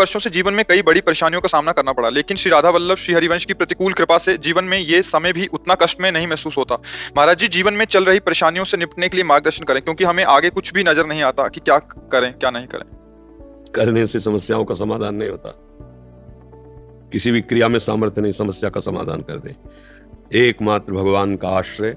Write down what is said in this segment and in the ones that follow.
वर्षों से जीवन में कई बड़ी परेशानियों का सामना करना पड़ा, लेकिन श्री राधा वल्लभ श्री हरिवंश की प्रतिकूल कृपा से जीवन में ये समय भी उतना कष्टमय नहीं महसूस होता। महाराज जी, जीवन में चल रही परेशानियों से निपटने के लिए मार्गदर्शन करें, क्योंकि हमें आगे कुछ भी नजर नहीं आता कि क्या करें क्या नहीं करें। करने से समस्याओं का समाधान नहीं होता। किसी भी क्रिया में सामर्थ्य नहीं समस्या का समाधान कर दे। एकमात्र भगवान का आश्रय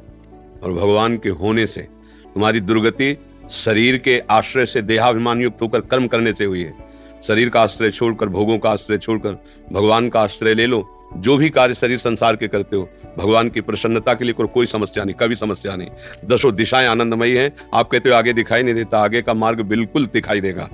और भगवान के होने से तुम्हारी दुर्गति शरीर के आश्रय से देहाभिमान युक्त होकर कर्म करने से हुई है। शरीर का आश्रय छोड़कर, भोगों का आश्रय छोड़कर भगवान का आश्रय ले लो। जो भी कार्य शरीर संसार के करते हो, भगवान की प्रसन्नता के लिए करो, कोई समस्या नहीं, कभी समस्या नहीं। दसों दिशाएं आनंदमयी हैं। आप कहते हो आगे दिखाई नहीं देता, आगे का मार्ग बिल्कुल दिखाई देगा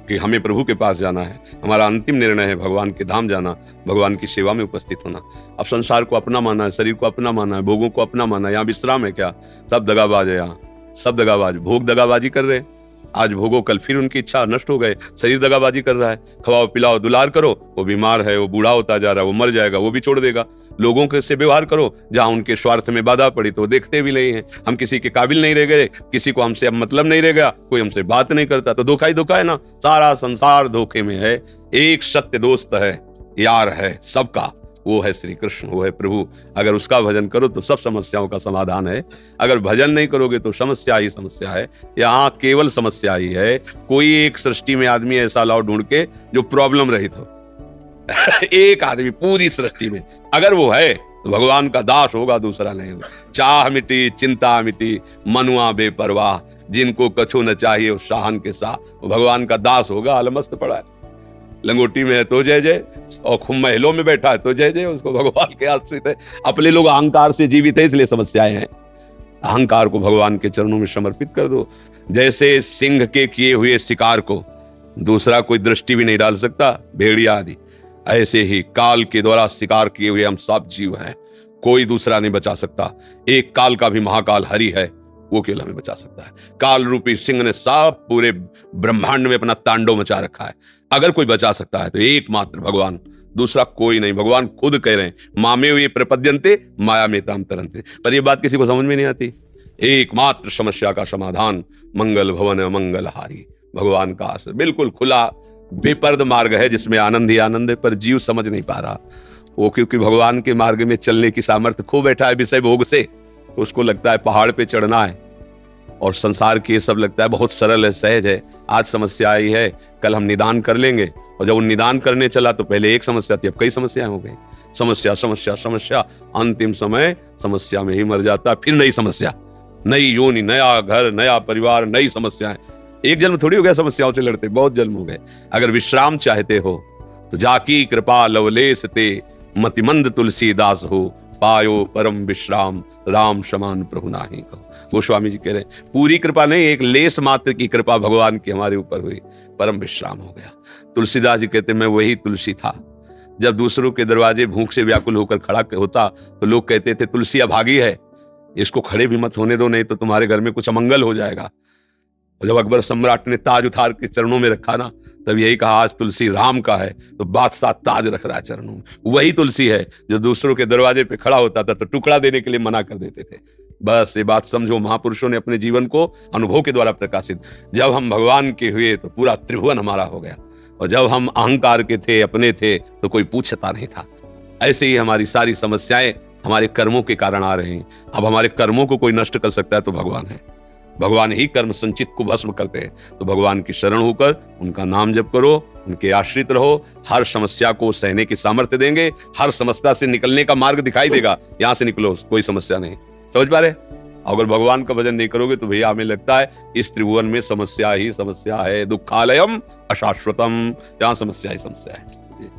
कि हमें प्रभु के पास जाना है। हमारा अंतिम निर्णय है भगवान के धाम जाना, भगवान की सेवा में उपस्थित होना। अब संसार को अपना माना है, शरीर को अपना माना है, भोगों को अपना माना है। यहाँ विश्राम है क्या? सब दगाबाज है, यहाँ सब दगाबाज। भोग दगाबाजी कर रहे हैं, आज भोगो कल फिर उनकी इच्छा नष्ट हो गए। शरीर दगाबाजी कर रहा है, खवाओ पिलाओ दुलार करो, वो बीमार है, वो बूढ़ा होता जा रहा है, वो मर जाएगा, वो भी छोड़ देगा। लोगों के से व्यवहार करो, जहां उनके स्वार्थ में बाधा पड़ी तो देखते भी नहीं है। हम किसी के काबिल नहीं रह गए, किसी को हमसे अब मतलब नहीं रह गया, कोई हमसे बात नहीं करता, तो धोखा ही धोखा है ना। सारा संसार धोखे में है। एक सत्य दोस्त है, यार है सबका, वो है श्री कृष्ण, वो है प्रभु। अगर उसका भजन करो तो सब समस्याओं का समाधान है। अगर भजन नहीं करोगे तो समस्या ही समस्या है। यहाँ केवल समस्या ही है। कोई एक सृष्टि में आदमी ऐसा लाओ ढूंढ के जो प्रॉब्लम रहित हो। एक आदमी पूरी सृष्टि में, अगर वो है तो भगवान का दास होगा, दूसरा नहीं होगा। चाह मिटी चिंता मिटी, मनुआ बेपरवाह, जिनको कछु न चाहिए उस शाहन के साथ, वो भगवान का दास होगा। अलमस्त पड़ा है, लंगोटी में है तो जय जय, और खूब महलों में बैठा है तो जय जय, उसको भगवान के आश्रित है। अपने लोग अहंकार से जीवित है, इसलिए समस्याएं हैं। अहंकार को भगवान के चरणों में समर्पित कर दो। जैसे सिंह के किए हुए शिकार को दूसरा कोई दृष्टि भी नहीं डाल सकता, भेड़िया आदि, ऐसे ही काल के द्वारा शिकार किए हुए हम सब जीव हैं, कोई दूसरा नहीं बचा सकता। एक काल का भी महाकाल हरि है, वो केवल हमें बचा सकता है। काल रूपी सिंह ने सब पूरे ब्रह्मांड में अपना तांडव मचा रखा है। अगर कोई बचा सकता है तो एकमात्र भगवान, दूसरा कोई नहीं। भगवान खुद कह रहे हैं, मामे हुए प्रपद्यन्ते माया में ताम तरन्ते। पर यह बात किसी को समझ में नहीं आती। एकमात्र समस्या का समाधान मंगल भवन मंगलहारी, भगवान का आश्रय। बिल्कुल खुला बेपर्द मार्ग है जिसमें आनंद ही आनंद है, पर जीव समझ नहीं पा रहा। वो क्योंकि भगवान के मार्ग में चलने की सामर्थ्य खो बैठा है विषय भोग से, तो उसको लगता है पहाड़ पे चढ़ना है, और संसार की ये सब लगता है बहुत सरल है, सहज है। आज समस्या आई है, कल हम निदान कर लेंगे। और जब वो निदान करने चला तो पहले एक समस्या थी, अब कई समस्याएं हो गई। समस्या समस्या समस्या, अंतिम समय समस्या में ही मर जाता। फिर नई समस्या, नई योनि, नया घर, नया परिवार, नई समस्याएं। एक जन्म थोड़ी हो गया समस्याओं से लड़ते, बहुत जन्म हो गए। अगर विश्राम चाहते हो तो जाकी कृपा लवलेस ते, मतिमंद तुलसीदास हो, पायो परम विश्राम, राम समान प्रभु नाही कहो। गोस्वामी जी कह रहे हैं, पूरी कृपा नहीं, एक लेस मात्र की कृपा भगवान की हमारे ऊपर हुई, परम विश्राम हो गया। तुलसीदास जी कहते, मैं वही तुलसी था। जब दूसरों के दरवाजे भूख से व्याकुल होकर खड़ा होता तो लोग कहते थे तुलसी अभागी है, इसको खड़े भी मत होने दो, नहीं तो तुम्हारे घर में कुछ अमंगल हो जाएगा। और जब अकबर सम्राट ने ताज उतार के चरणों में रखा ना, तब यही कहा, आज तुलसी राम का है, तो बादशाह ताज रख रहा है चरणों में। वही तुलसी है जो दूसरों के दरवाजे पे खड़ा होता था तो टुकड़ा देने के लिए मना कर देते थे। बस ये बात समझो, महापुरुषों ने अपने जीवन को अनुभव के द्वारा प्रकाशित। जब हम भगवान के हुए तो पूरा त्रिभुवन हमारा हो गया, और जब हम अहंकार के थे, अपने थे, तो कोई पूछता नहीं था। ऐसे ही हमारी सारी समस्याएं हमारे कर्मों के कारण आ रही हैं। अब हमारे कर्मों को कोई नष्ट कर सकता है तो भगवान है। भगवान ही कर्म संचित को भस्म करते हैं। तो भगवान की शरण होकर उनका नाम जप करो, उनके आश्रित रहो। हर समस्या को सहने की सामर्थ्य देंगे, हर समस्या से निकलने का मार्ग दिखाई देगा। यहां से निकलो, कोई समस्या नहीं। समझ पा रहे? अगर भगवान का भजन नहीं करोगे तो भैया हमें लगता है इस त्रिभुवन में समस्या ही समस्या है। दुखालयम अशाश्वतम, यहां समस्या ही समस्या है।